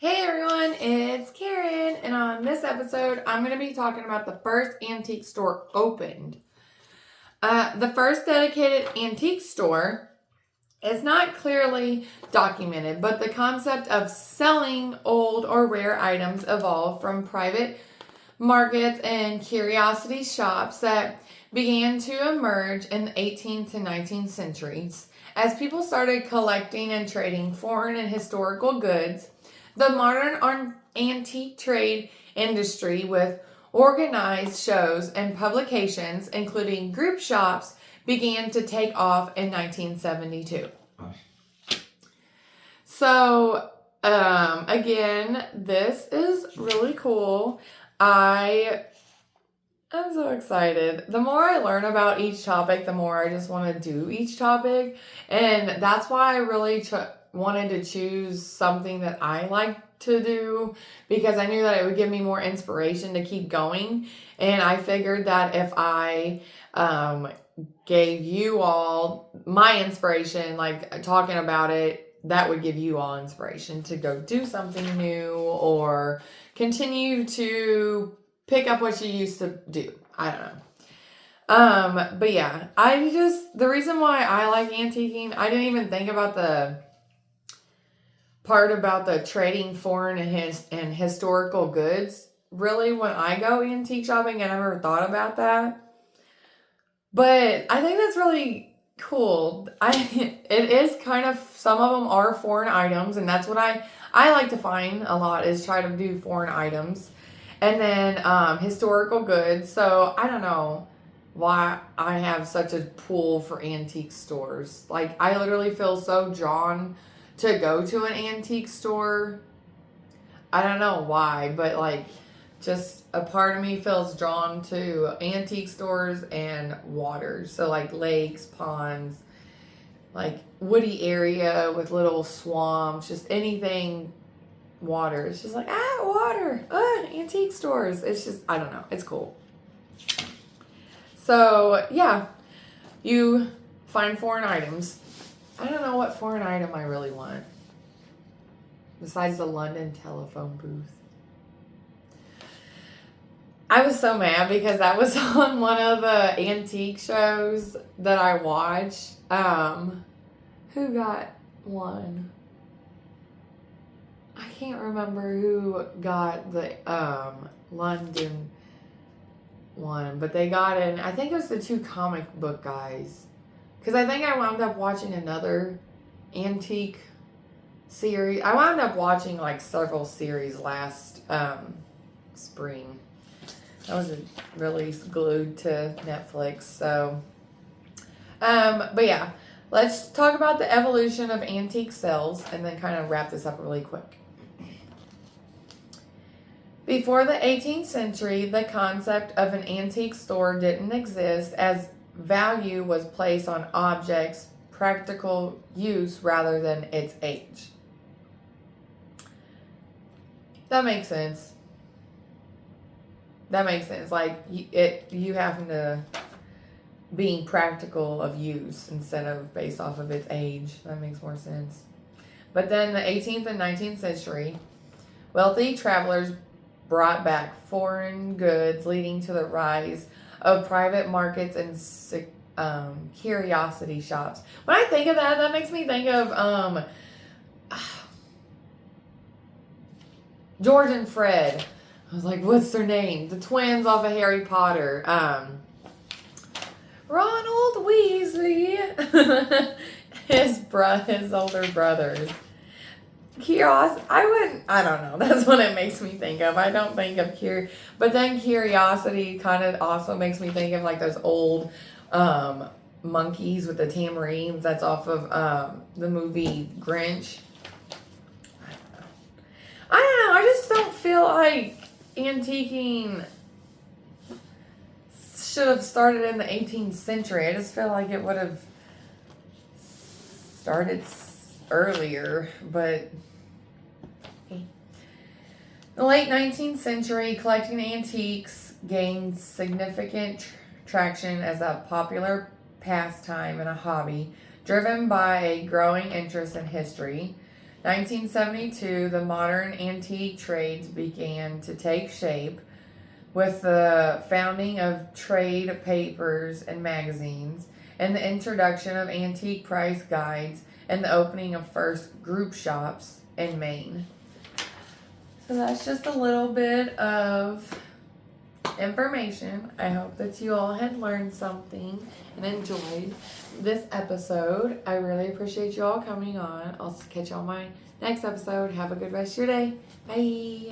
Hey everyone, it's Karen, and on this episode, I'm going to be talking about the first antique store opened. The first dedicated antique store is not clearly documented, but the concept of selling old or rare items evolved from private markets and curiosity shops that began to emerge in the 18th to 19th centuries. As people started collecting and trading foreign and historical goods, the modern antique trade industry, with organized shows and publications, including group shops, began to take off in 1972. So, again, this is really cool. I'm so excited. The more I learn about each topic, the more I just want to do each topic. And that's why I really wanted to choose something that I like to do, because I knew that it would give me more inspiration to keep going. And I figured that if I gave you all my inspiration, like talking about it, that would give you all inspiration to go do something new or continue to pick up what you used to do. I don't know. But yeah, the reason why I like antiquing, I didn't even think about the part about the trading foreign and historical goods. Really, when I go antique shopping, I never thought about that. But I think that's really cool. It is kind of, some of them are foreign items, and that's what I like to find a lot, is try to do foreign items. And then historical goods. So I don't know why I have such a pull for antique stores. Like, I literally feel so drawn to go to an antique store. I don't know why, but like, just a part of me feels drawn to antique stores and water. So like lakes, ponds, like woody area with little swamps, just anything water. It's just like, water, antique stores. It's just, I don't know, it's cool. So yeah, you find foreign items. I don't know what foreign item I really want besides the London telephone booth. I was so mad because that was on one of the antique shows that I watched. Who got one? I can't remember who got the London one, but they got in. I think it was the two comic book guys. Because I think I wound up watching another antique series. I wound up watching like several series last spring. I was really glued to Netflix. So, but yeah, let's talk about the evolution of antique sales and then kind of wrap this up really quick. Before the 18th century, the concept of an antique store didn't exist, as value was placed on objects' practical use rather than its age. That makes sense. Like, you having to being practical of use instead of based off of its age. That makes more sense. But then the 18th and 19th century, wealthy travelers brought back foreign goods, leading to the rise of private markets and curiosity shops. When I think of that, that makes me think of George and Fred. I was like, what's their name? The twins off of Harry Potter. Ronald Weasley. his older brothers. I don't know. That's what it makes me think of. I don't think of but then curiosity kind of also makes me think of like those old monkeys with the tamarines. That's off of the movie Grinch. I don't know. I just don't feel like antiquing should have started in the 18th century. I just feel like it would have started earlier, but in the late 19th century, collecting antiques gained significant traction as a popular pastime and a hobby, driven by a growing interest in history, 1972, the modern antique trades began to take shape with the founding of trade papers and magazines, and the introduction of antique price guides, and the opening of first group shops in Maine. So that's just a little bit of information. I hope that you all had learned something and enjoyed this episode. I really appreciate you all coming on. I'll catch you on my next episode. Have a good rest of your day. Bye.